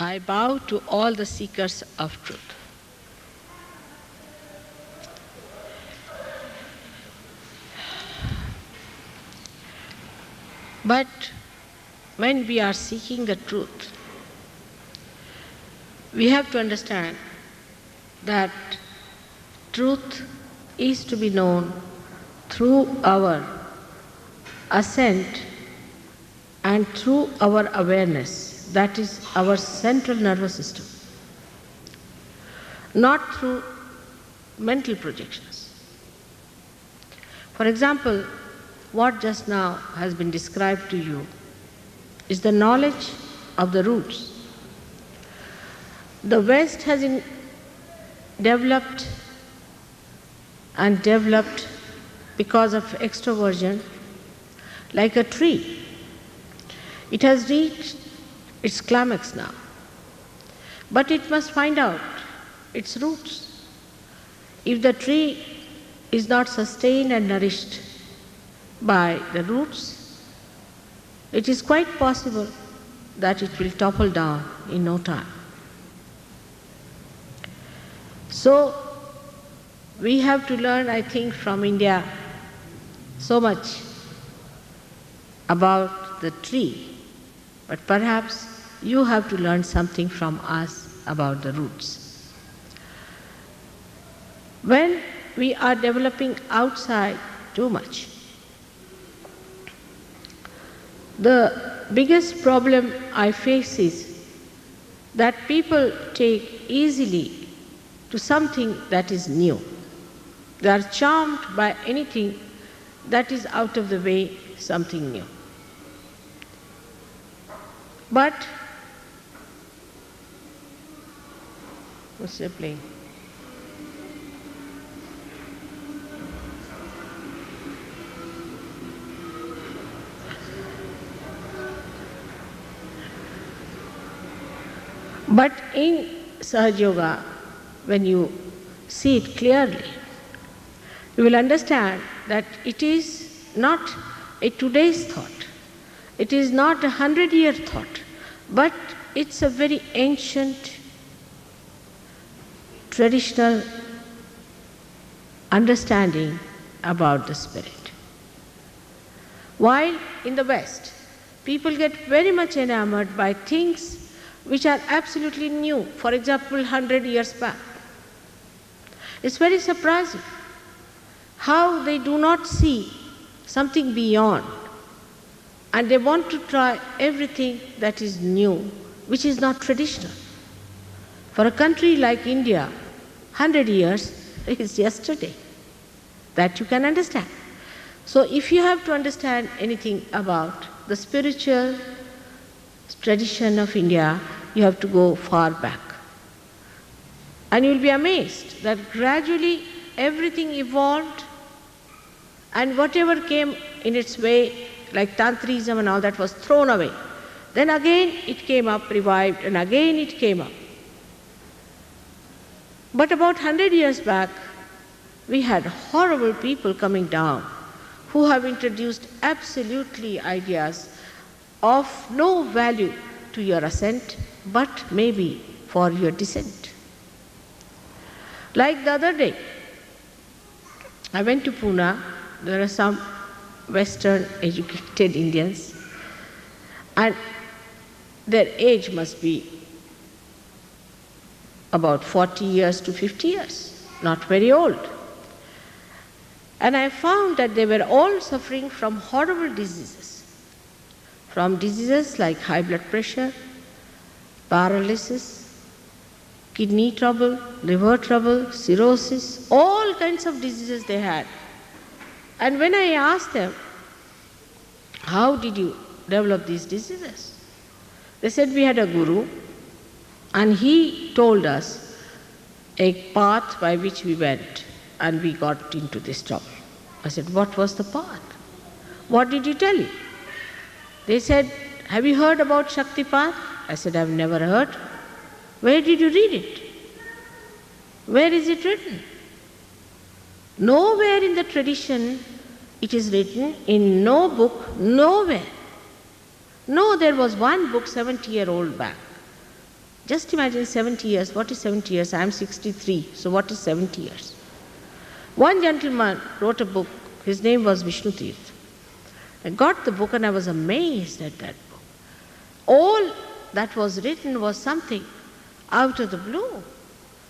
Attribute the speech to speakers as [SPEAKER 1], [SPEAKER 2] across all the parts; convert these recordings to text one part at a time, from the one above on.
[SPEAKER 1] I bow to all the seekers of truth. But when we are seeking the truth, we have to understand that truth is to be known through our assent and through our awareness, that is our central nervous system, not through mental projections. For example, what just now has been described to you is the knowledge of the roots. The West has developed because of extroversion like a tree. It has reached its climax now, but it must find out its roots. If the tree is not sustained and nourished by the roots, it is quite possible that it will topple down in no time. So, we have to learn, I think, from India so much about the tree, but perhaps you have to learn something from us about the roots. When we are developing outside too much, the biggest problem I face is that people take easily to something that is new. They are charmed by anything that is out of the way, something new. But, what's they playing? But in Sahaja Yoga, when you see it clearly, you will understand that it is not a today's thought, it is not 100-year thought, but it's a very ancient, traditional understanding about the spirit. While in the West, people get very much enamored by things which are absolutely new, for example, 100 years back. It's very surprising how they do not see something beyond, and they want to try everything that is new, which is not traditional. For a country like India, 100 years is yesterday. That you can understand. So if you have to understand anything about the spiritual tradition of India, you have to go far back. And you will be amazed that gradually everything evolved, and whatever came in its way, like Tantrism and all that, was thrown away. Then again it came up, revived, and again it came up. But about 100 years back, we had horrible people coming down who have introduced absolutely ideas of no value to your ascent, but maybe for your descent. Like the other day, I went to Pune. There are some Western educated Indians, and their age must be about 40 years to 50 years, not very old. And I found that they were all suffering from horrible diseases, from diseases like high blood pressure, paralysis, kidney trouble, liver trouble, cirrhosis, all kinds of diseases they had. And when I asked them, how did you develop these diseases? They said, we had a guru, and he told us a path by which we went, and we got into this trouble. I said, what was the path? What did he tell you? They said, have you heard about Shaktipat? I said, I've never heard. Where did you read it? Where is it written? Nowhere in the tradition it is written, in no book, nowhere. No, there was one book 70-year-old back. Just imagine 70 years. What is 70 years? I am 63. So what is 70 years? One gentleman wrote a book. His name was Vishnu Tirth. I got the book and I was amazed at that book. All that was written was something out of the blue.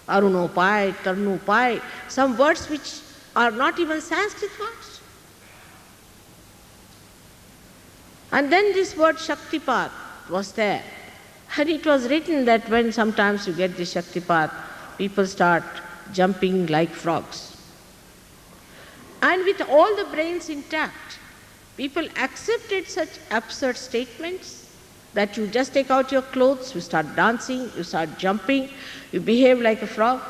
[SPEAKER 1] Arunopai, Tarunopai, some words which are not even Sanskrit words. And then this word Shaktipat was there. And it was written that when sometimes you get this Shaktipat, people start jumping like frogs. And with all the brains intact, people accepted such absurd statements that you just take out your clothes, you start dancing, you start jumping, you behave like a frog.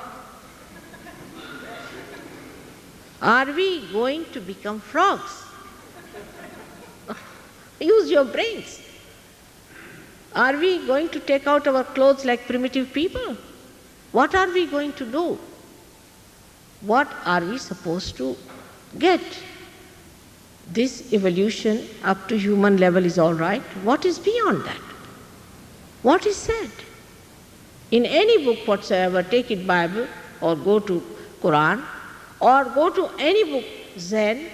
[SPEAKER 1] Are we going to become frogs? Use your brains. Are we going to take out our clothes like primitive people? What are we going to do? What are we supposed to get? This evolution up to human level is all right. What is beyond that? What is said? In any book whatsoever, take it Bible or go to Quran or go to any book, Zen,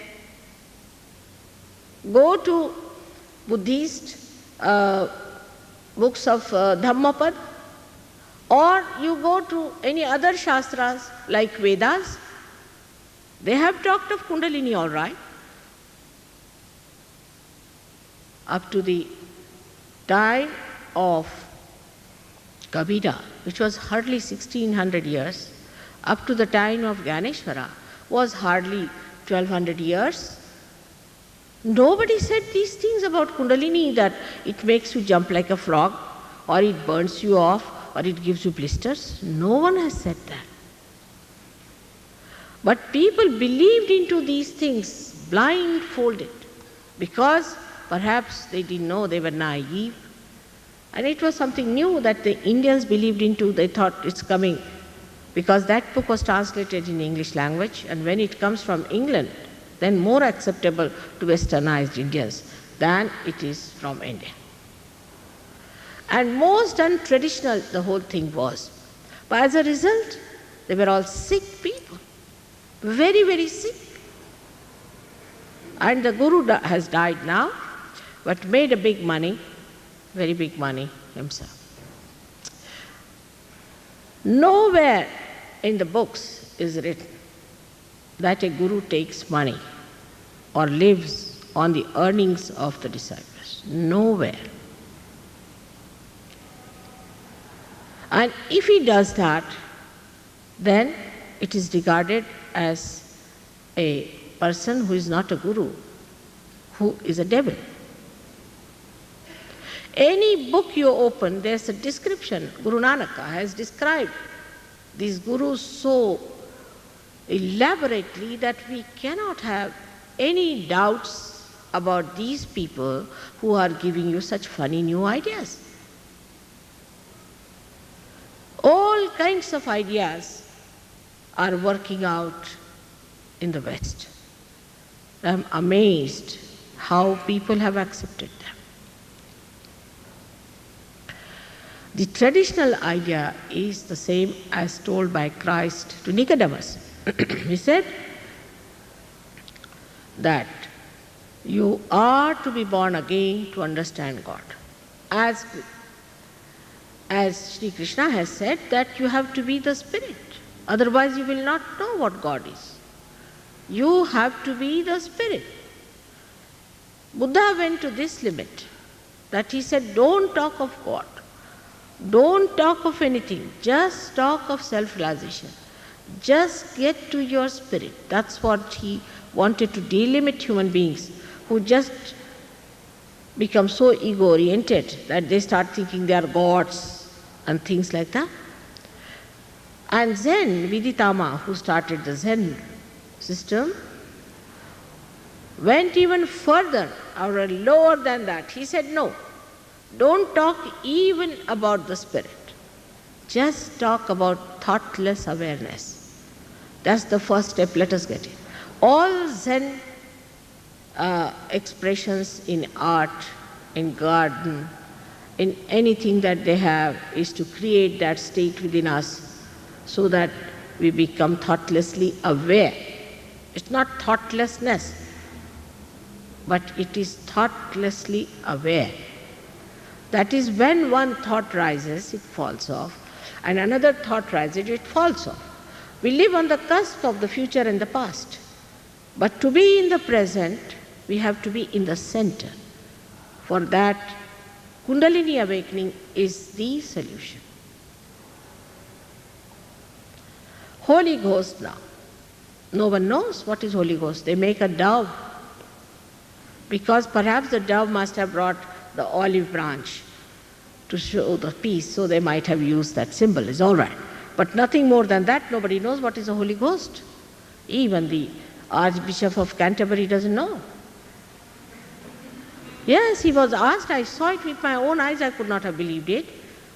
[SPEAKER 1] go to Buddhist books of Dhammapad, or you go to any other Shastras like Vedas, they have talked of Kundalini all right. Up to the time of Kabira, which was hardly 1600 years, up to the time of Gyaneshwara was hardly 1200 years. Nobody said these things about Kundalini, that it makes you jump like a frog, or it burns you off, or it gives you blisters. No one has said that. But people believed into these things blindfolded, because perhaps they didn't know, they were naive. And it was something new that the Indians believed into. They thought it's coming, because that book was translated in English language, and when it comes from England, then more acceptable to westernized Indians than it is from India. And most untraditional the whole thing was. But as a result, they were all sick people, very, very sick. And the Guru has died now, but made a big money, very big money himself. Nowhere in the books is written that a Guru takes money or lives on the earnings of the disciples. Nowhere. And if he does that, then it is regarded as a person who is not a Guru, who is a devil. Any book you open, there's a description. Guru Nanak has described these Gurus so elaborately that we cannot have any doubts about these people who are giving you such funny new ideas. All kinds of ideas are working out in the West. I'm amazed how people have accepted them. The traditional idea is the same as told by Christ to Nicodemus. He said that you are to be born again to understand God. As Sri Krishna has said that you have to be the spirit, otherwise you will not know what God is. You have to be the spirit. Buddha went to this limit, that he said, don't talk of God. Don't talk of anything, just talk of self-realization. Just get to your spirit. That's what he wanted to delimit human beings who just become so ego-oriented that they start thinking they are gods and things like that. And Zen, Viditama, who started the Zen system, went even further or lower than that. He said, no, don't talk even about the spirit. Just talk about thoughtless awareness. That's the first step. Let us get it. All Zen expressions in art, in garden, in anything that they have is to create that state within us so that we become thoughtlessly aware. It's not thoughtlessness, but it is thoughtlessly aware. That is, when one thought rises, it falls off, and another thought rises, it falls off. We live on the cusp of the future and the past. But to be in the present, we have to be in the center. For that, Kundalini awakening is the solution. Holy Ghost now. No one knows what is Holy Ghost. They make a dove, because perhaps the dove must have brought the olive branch to show the peace, so they might have used that symbol. It's all right. But nothing more than that. Nobody knows what is the Holy Ghost. Even the Archbishop of Canterbury doesn't know. Yes, he was asked, I saw it with my own eyes, I could not have believed it.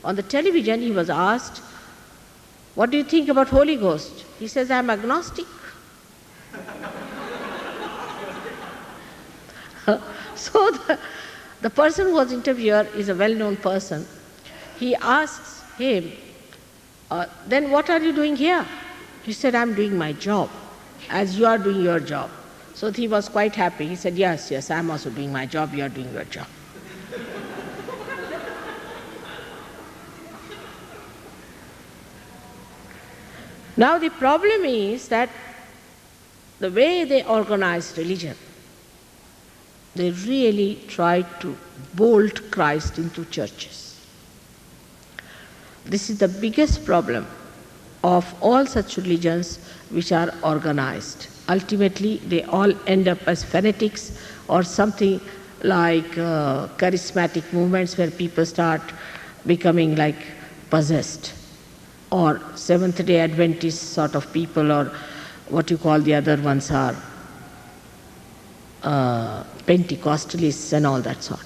[SPEAKER 1] On the television he was asked, what do you think about Holy Ghost? He says, I am agnostic. So the person who was interviewed is a well-known person. He asks him, then what are you doing here? He said, I am doing my job, as you are doing your job. So he was quite happy. He said, yes, I am also doing my job, you are doing your job. Now the problem is that the way they organized religion, they really tried to bolt Christ into churches. This is the biggest problem of all such religions which are organized. Ultimately, they all end up as fanatics or something like charismatic movements where people start becoming like possessed, or Seventh-day Adventist sort of people, or what you call the other ones are Pentecostalists and all that sort.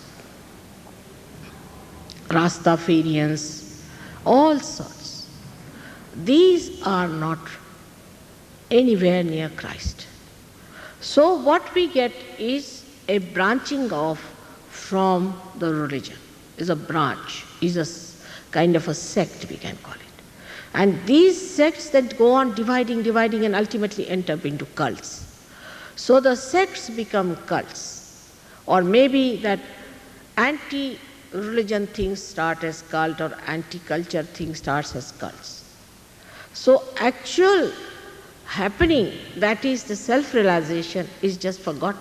[SPEAKER 1] Rastafarians, all sorts. These are not anywhere near Christ. So what we get is a branching off from the religion, is a branch, is a kind of a sect, we can call it. And these sects that go on dividing and ultimately end up into cults. So the sects become cults, or maybe that anti-religion things start as cult, or anti-culture thing starts as cults. So actual happening, that is the self-realization, is just forgotten.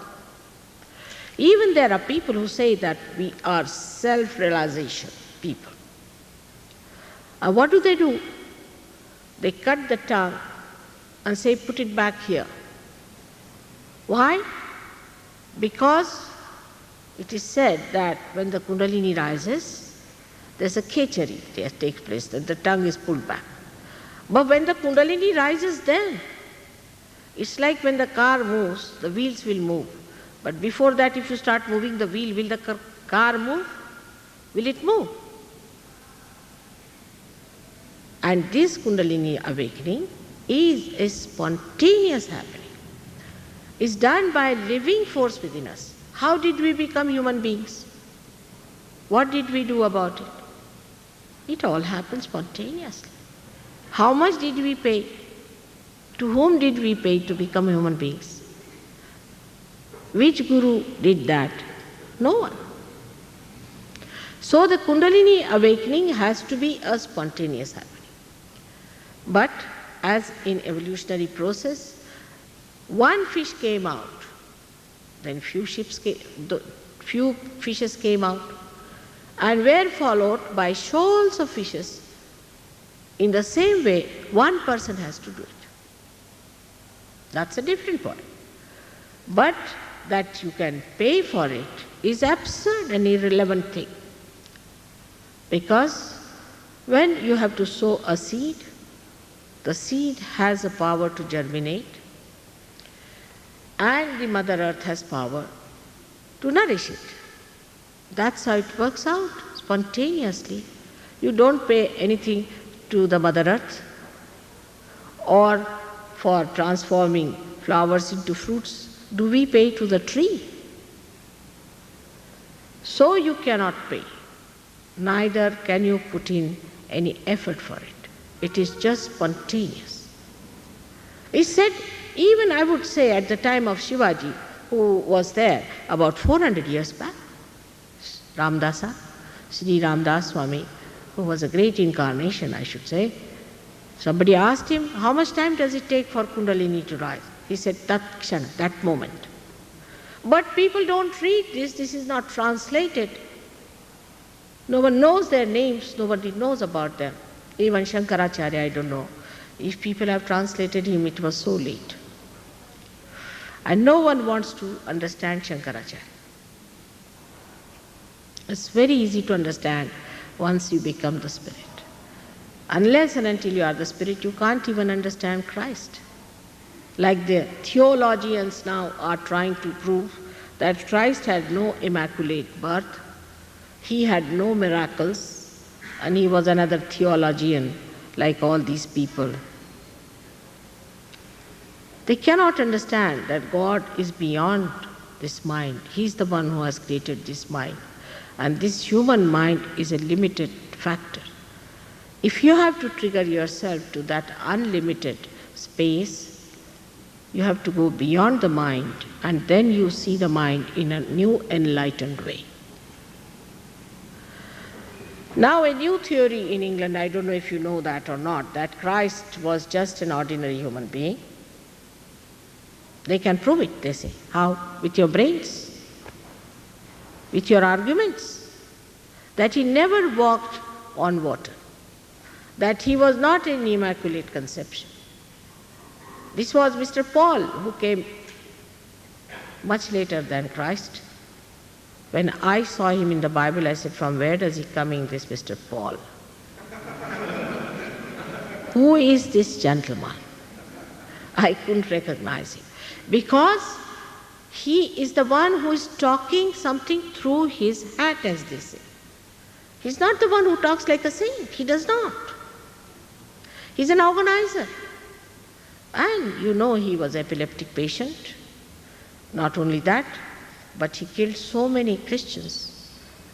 [SPEAKER 1] Even there are people who say that we are self-realization people. What do? They cut the tongue and say, put it back here. Why? Because it is said that when the Kundalini rises, there's a kechari that takes place, that the tongue is pulled back. But when the Kundalini rises, then it's like when the car moves, the wheels will move. But before that, if you start moving the wheel, will the car move? Will it move? And this Kundalini awakening is a spontaneous happening. It's done by a living force within us. How did we become human beings? What did we do about it? It all happened spontaneously. How much did we pay? To whom did we pay to become human beings? Which guru did that? No one. So the Kundalini awakening has to be a spontaneous happening. But as in evolutionary process, one fish came out, then few fishes came out, and were followed by shoals of fishes. In the same way, one person has to do it. That's a different point. But that you can pay for it is absurd and irrelevant thing. Because when you have to sow a seed, the seed has a power to germinate, and the Mother Earth has power to nourish it. That's how it works out, spontaneously. You don't pay anything to the Mother Earth, or for transforming flowers into fruits. Do we pay to the tree? So you cannot pay. neither can you put in any effort for it. It is just spontaneous. He said, even I would say at the time of Shivaji, who was there about 400 years back, Ramdasa, Sri Ramdas Swami, who was a great incarnation, I should say. Somebody asked him, how much time does it take for Kundalini to rise? He said, that kshana, that moment. But people don't read this is not translated. No one knows their names, nobody knows about them. Even Shankaracharya, I don't know. If people have translated him, it was so late. And no one wants to understand Shankaracharya. It's very easy to understand once you become the Spirit. Unless and until you are the Spirit, you can't even understand Christ. Like the theologians now are trying to prove that Christ had no immaculate birth, he had no miracles, and he was another theologian like all these people. They cannot understand that God is beyond this mind. He is the one who has created this mind. And this human mind is a limited factor. If you have to trigger yourself to that unlimited space, you have to go beyond the mind, and then you see the mind in a new enlightened way. Now a new theory in England, I don't know if you know that or not, that Christ was just an ordinary human being. They can prove it, they say. How? With your brains, with your arguments. That he never walked on water, that he was not an immaculate conception. This was Mr. Paul, who came much later than Christ. When I saw him in the Bible, I said, from where does he coming, this Mr. Paul? Who is this gentleman? I couldn't recognize him. Because he is the one who is talking something through his hat, as they say. He's not the one who talks like a saint. He does not. He's an organizer. And you know he was an epileptic patient. Not only that, but he killed so many Christians.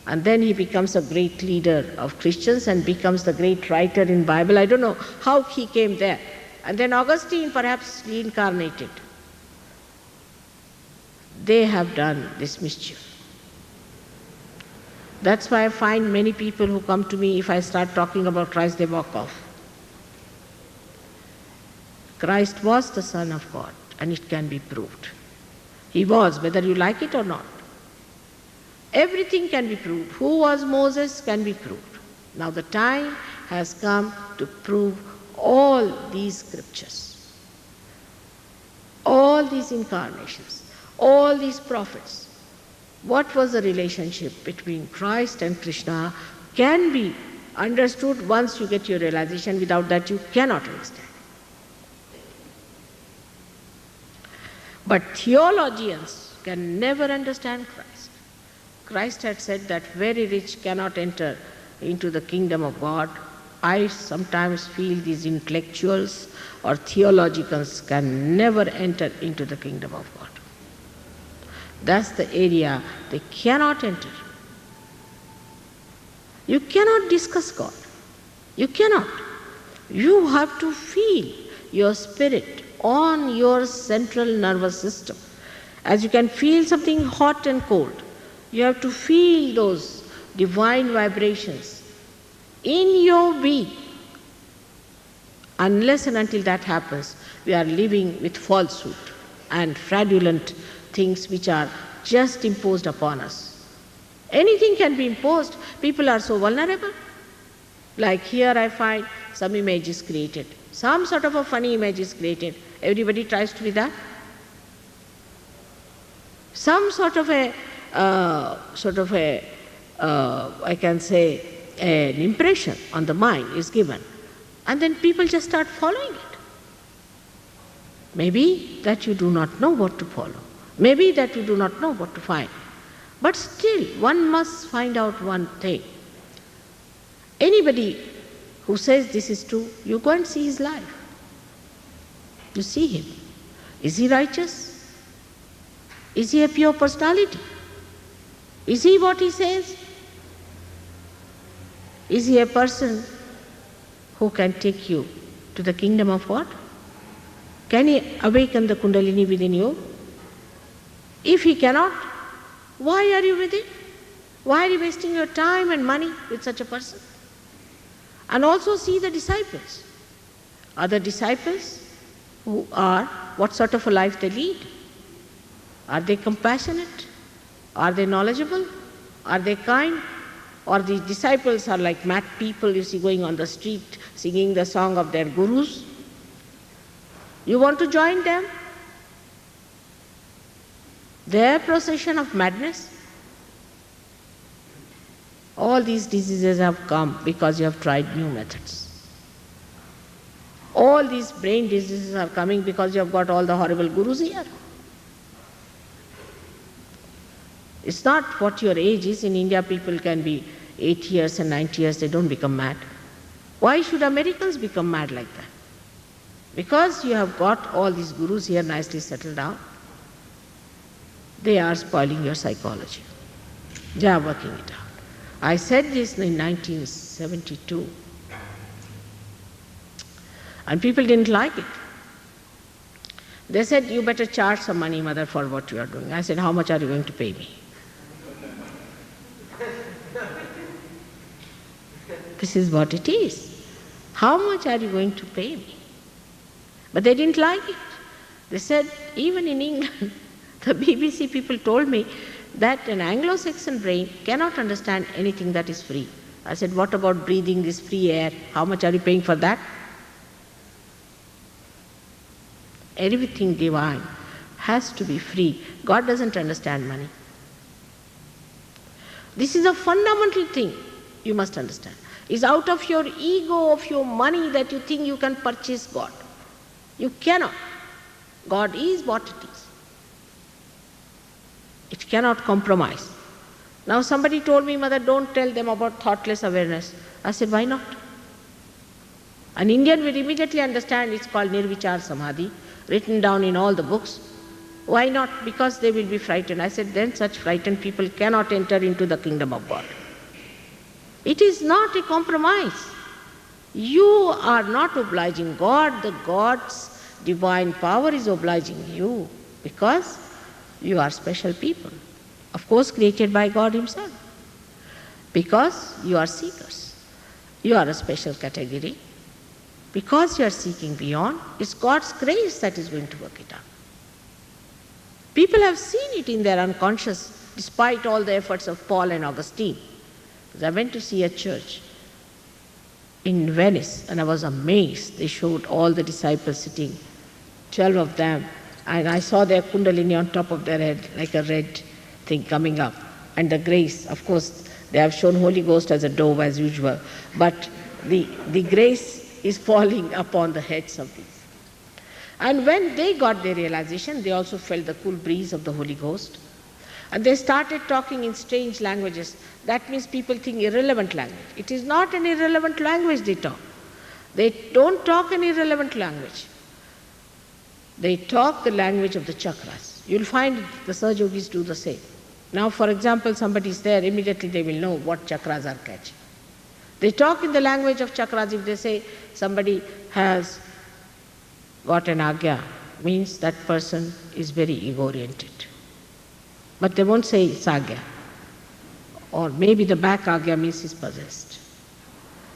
[SPEAKER 1] And then he becomes a great leader of Christians and becomes the great writer in Bible. I don't know how he came there. And then Augustine perhaps reincarnated. They have done this mischief. That's why I find many people who come to me, if I start talking about Christ, they walk off. Christ was the Son of God, and it can be proved. He was, whether you like it or not. Everything can be proved. Who was Moses can be proved. Now the time has come to prove all these scriptures, all these incarnations, all these prophets. What was the relationship between Christ and Krishna can be understood once you get your realization. Without that you cannot understand. But theologians can never understand Christ. Christ had said that very rich cannot enter into the kingdom of God. I sometimes feel these intellectuals or theologians can never enter into the kingdom of God. That's the area they cannot enter. You cannot discuss God. You cannot. You have to feel your spirit on your central nervous system. As you can feel something hot and cold, you have to feel those divine vibrations in your being. Unless and until that happens, we are living with falsehood and fraudulent things which are just imposed upon us. Anything can be imposed. People are so vulnerable. Like here I find some image is created. Some sort of a funny image is created. Everybody tries to be that. Some sort of a, I can say, an impression on the mind is given. And then people just start following it. Maybe that you do not know what to follow. Maybe that you do not know what to find. But still, one must find out one thing. Anybody who says this is true, you go and see his life. You see him. Is he righteous? Is he a pure personality? Is he what he says? Is he a person who can take you to the kingdom of God? Can he awaken the Kundalini within you? If he cannot, why are you with him? Why are you wasting your time and money with such a person? And also see the disciples. Are the disciples what sort of a life they lead? Are they compassionate? Are they knowledgeable? Are they kind? Or the disciples are like mad people you see going on the street singing the song of their gurus? You want to join them? Their procession of madness? All these diseases have come because you have tried new methods. All these brain diseases are coming because you have got all the horrible gurus here. It's not what your age is. In India, people can be 80 years and 90 years, they don't become mad. Why should Americans become mad like that? Because you have got all these gurus here nicely settled down. They are spoiling your psychology. They are working it out. I said this in 1972. And people didn't like it. They said, you better charge some money, mother, for what you are doing. I said, how much are you going to pay me? This is what it is. How much are you going to pay me? But they didn't like it. They said, even in England, the BBC people told me that an Anglo-Saxon brain cannot understand anything that is free. I said, what about breathing this free air? How much are you paying for that? Everything divine has to be free. God doesn't understand money. This is a fundamental thing you must understand. It's out of your ego, of your money, that you think you can purchase God. You cannot. God is what it is. It cannot compromise. Now somebody told me, mother, don't tell them about thoughtless awareness. I said, why not? An Indian will immediately understand it's called Nirvichar Samadhi, written down in all the books. Why not? Because they will be frightened. I said, then such frightened people cannot enter into the kingdom of God. It is not a compromise. You are not obliging God. The God's divine power is obliging you because you are special people. Of course, created by God Himself. Because you are seekers. You are a special category. Because you are seeking beyond, it's God's grace that is going to work it out. People have seen it in their unconscious, despite all the efforts of Paul and Augustine. I went to see a church in Venice, and I was amazed. They showed all the disciples sitting, 12 of them, and I saw their kundalini on top of their head, like a red thing coming up. And the grace, of course, they have shown Holy Ghost as a dove as usual, but the grace is falling upon the heads of these. And when they got their realization, they also felt the cool breeze of the Holy Ghost. And they started talking in strange languages. That means people think irrelevant language. It is not an irrelevant language they talk. They don't talk an irrelevant language. They talk the language of the chakras. You'll find the Sahaja Yogis do the same. Now, for example, somebody is there, immediately they will know what chakras are catching. They talk in the language of chakras. If they say somebody has got an agya, means that person is very ego-oriented. But they won't say it's agya. Or maybe the back agya means he's possessed.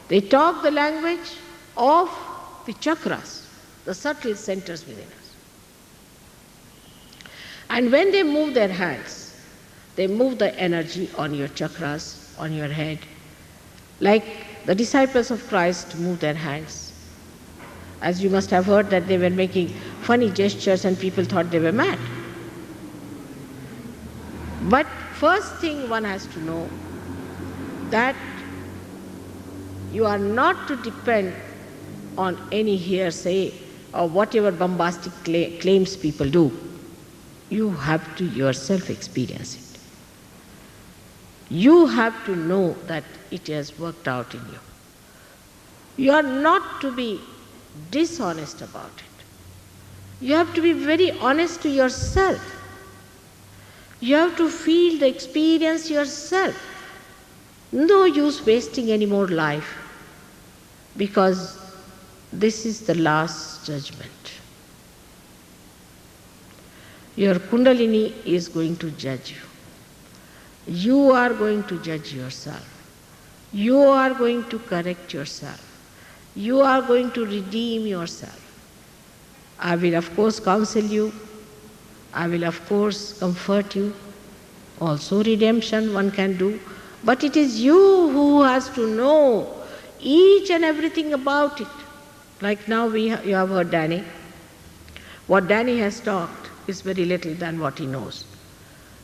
[SPEAKER 1] They talk the language of the chakras, the subtle centers within us. And when they move their hands, they move the energy on your chakras, on your head, like the disciples of Christ move their hands. As you must have heard that they were making funny gestures and people thought they were mad. But first thing one has to know that you are not to depend on any hearsay or whatever bombastic claims people do. You have to yourself experience it. You have to know that it has worked out in you. You are not to be dishonest about it. You have to be very honest to yourself. You have to feel the experience yourself. No use wasting any more life, because this is the last judgment. Your Kundalini is going to judge you. You are going to judge yourself. You are going to correct yourself. You are going to redeem yourself. I will of course counsel you. I will of course comfort you. Also redemption one can do. But it is you who has to know each and everything about it. Like now you have heard Danny. What Danny has talked is very little than what he knows,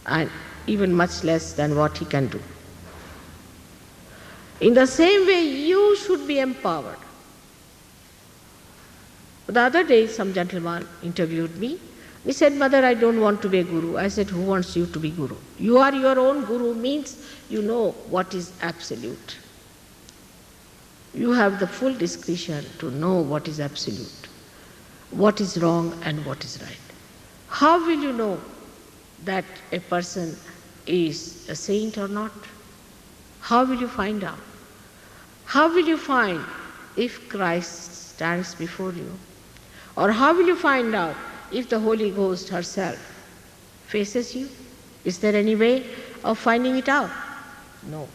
[SPEAKER 1] and even much less than what he can do. In the same way, you should be empowered. The other day, some gentleman interviewed me. He said, "Mother, I don't want to be a guru." I said, "Who wants you to be guru? You are your own guru," means you know what is absolute. You have the full discretion to know what is absolute, what is wrong and what is right. How will you know that a person is a saint or not? How will you find out? How will you find if Christ stands before you? Or how will you find out if the Holy Ghost herself faces you? Is there any way of finding it out? No,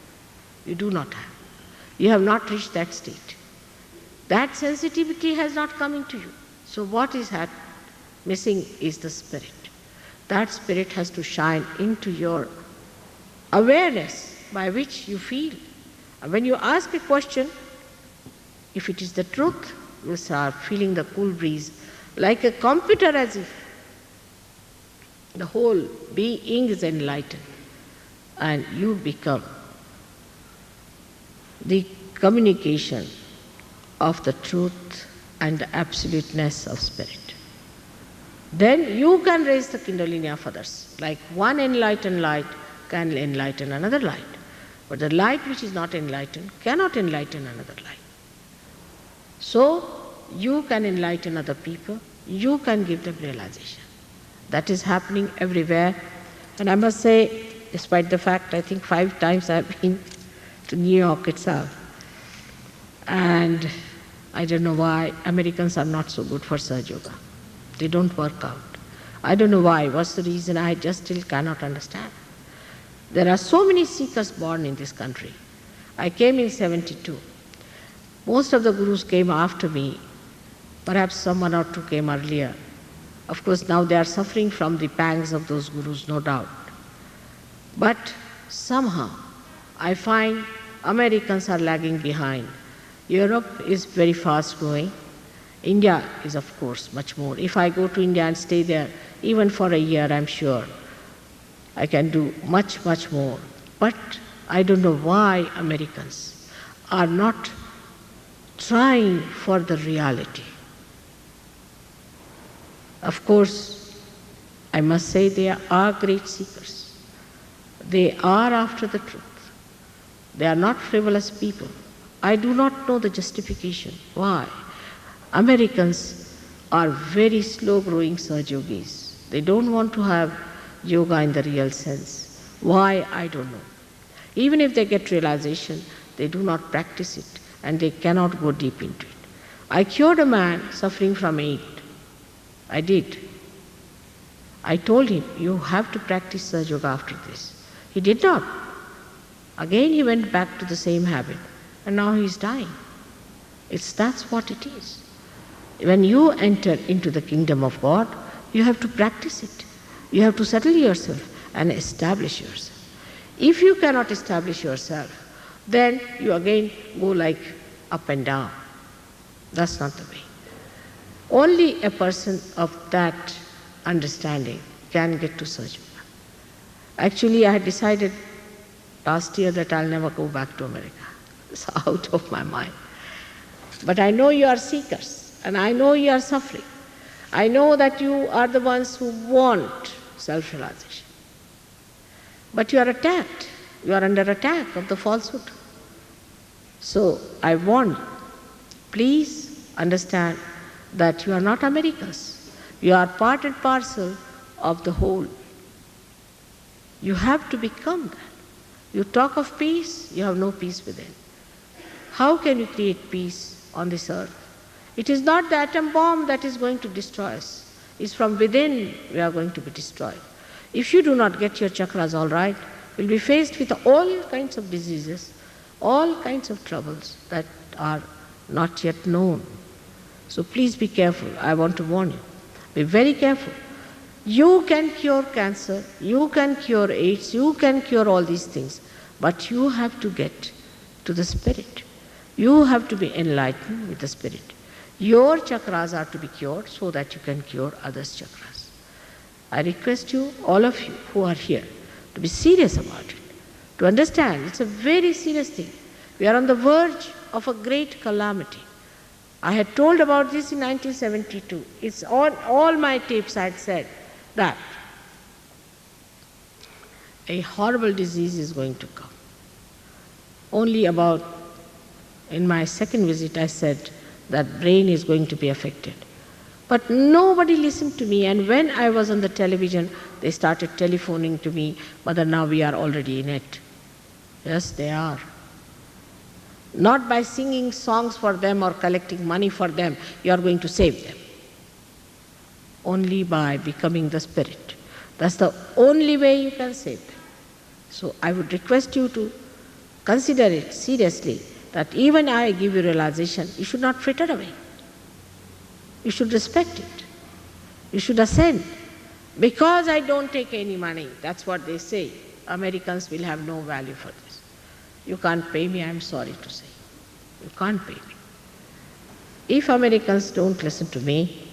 [SPEAKER 1] you do not have. You have not reached that state. That sensitivity has not come into you. So what is missing is the spirit. That spirit has to shine into your awareness by which you feel. And when you ask a question, if it is the truth, you start feeling the cool breeze, like a computer, as if the whole being is enlightened, and you become the communication of the truth and the absoluteness of spirit. Then you can raise the Kundalini of others. Like one enlightened light can enlighten another light. But the light which is not enlightened cannot enlighten another light. So you can enlighten other people, you can give them realization. That is happening everywhere. And I must say, despite the fact I think 5 times I've been to New York itself, and I don't know why Americans are not so good for Sahaja Yoga. They don't work out. I don't know why. What's the reason? I just still cannot understand. There are so many seekers born in this country. I came in 72. Most of the gurus came after me. Perhaps some 1 or 2 came earlier. Of course, now they are suffering from the pangs of those gurus, no doubt. But somehow, I find Americans are lagging behind. Europe is very fast growing. India is, of course, much more. If I go to India and stay there, even for a year, I'm sure I can do much, much more. But I don't know why Americans are not trying for the reality. Of course, I must say they are great seekers. They are after the truth. They are not frivolous people. I do not know the justification. Why? Americans are very slow-growing Sahaja Yogis. They don't want to have yoga in the real sense. Why? I don't know. Even if they get realization, they do not practice it and they cannot go deep into it. I cured a man suffering from AIDS. I did. I told him, you have to practice Sahaja Yoga after this. He did not. Again he went back to the same habit, and now he is dying. That's what it is. When you enter into the kingdom of God, you have to practice it. You have to settle yourself and establish yourself. If you cannot establish yourself, then you again go like up and down. That's not the way. Only a person of that understanding can get to Sahaja Yoga. Actually, I had decided last year that I'll never go back to America. It's out of my mind. But I know you are seekers, and I know you are suffering. I know that you are the ones who want self-realization. But you are attacked. You are under attack of the falsehood. So I want, please understand that you are not Americans. You are part and parcel of the whole. You have to become that. You talk of peace, you have no peace within. How can you create peace on this earth? It is not the atom bomb that is going to destroy us. It's from within we are going to be destroyed. If you do not get your chakras all right, you'll be faced with all kinds of diseases, all kinds of troubles that are not yet known. So please be careful. I want to warn you. Be very careful. You can cure cancer, you can cure AIDS, you can cure all these things, but you have to get to the spirit. You have to be enlightened with the spirit. Your chakras are to be cured so that you can cure others' chakras. I request you, all of you who are here, to be serious about it, to understand it's a very serious thing. We are on the verge of a great calamity. I had told about this in 1972. It's on all my tapes I had said that a horrible disease is going to come. Only about, in my second visit, I said that brain is going to be affected. But nobody listened to me, and when I was on the television, they started telephoning to me, Mother, now we are already in it. Yes, they are. Not by singing songs for them or collecting money for them, you are going to save them. Only by becoming the spirit. That's the only way you can save them. So I would request you to consider it seriously, that even I give you realization, you should not fritter away. You should respect it. You should ascend. Because I don't take any money, that's what they say, Americans will have no value for this. You can't pay me, I'm sorry to say. You can't pay me. If Americans don't listen to me,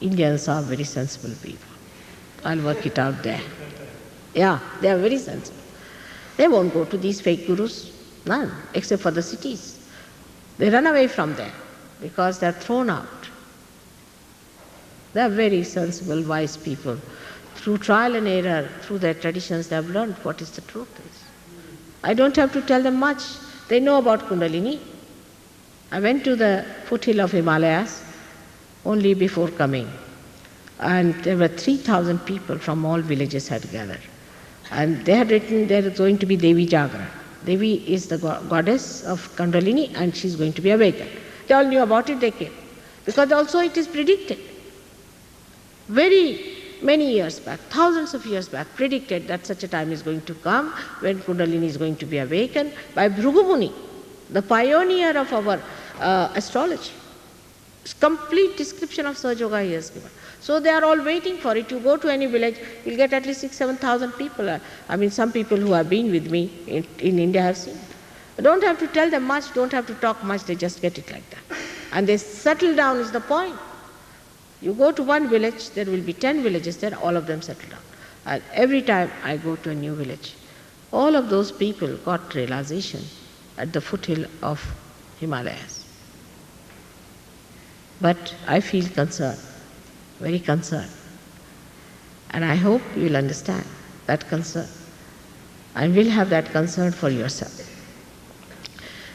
[SPEAKER 1] Indians are very sensible people. I'll work it out there. Yeah, they are very sensible. They won't go to these fake gurus, none, except for the cities. They run away from there because they are thrown out. They are very sensible, wise people. Through trial and error, through their traditions, they have learned what is the truth is. I don't have to tell them much. They know about Kundalini. I went to the foothill of Himalayas only before coming, and there were 3,000 people from all villages had gathered. And they had written there is going to be Devi Jagra. Devi is the goddess of Kundalini, and she is going to be awakened. They all knew about it, they came. Because also it is predicted. Very many years back, thousands of years back, predicted that such a time is going to come when Kundalini is going to be awakened by Bhrigu Muni, the pioneer of our astrology. Complete description of Sahaja Yoga he has given. So they are all waiting for it. You go to any village, you'll get at least 6,000-7,000 people. I mean, some people who have been with me in India have seen it. Don't have to tell them much, don't have to talk much, they just get it like that. And they settle down is the point. You go to one village, there will be 10 villages there, all of them settle down. And every time I go to a new village, all of those people got realization at the foothill of Himalayas. But I feel concerned, very concerned. And I hope you will understand that concern. And will have that concern for yourself.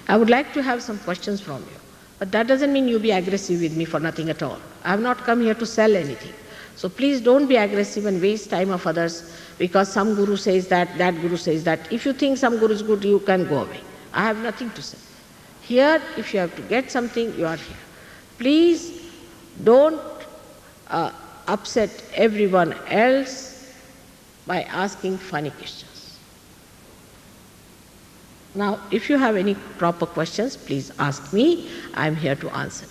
[SPEAKER 1] I would like to have some questions from you. But that doesn't mean you be aggressive with me for nothing at all. I have not come here to sell anything. So please don't be aggressive and waste time of others because some guru says that guru says that. If you think some guru is good, you can go away. I have nothing to say. Here, if you have to get something, you are here. Please don't upset everyone else by asking funny questions. Now, if you have any proper questions, please ask me. I am here to answer.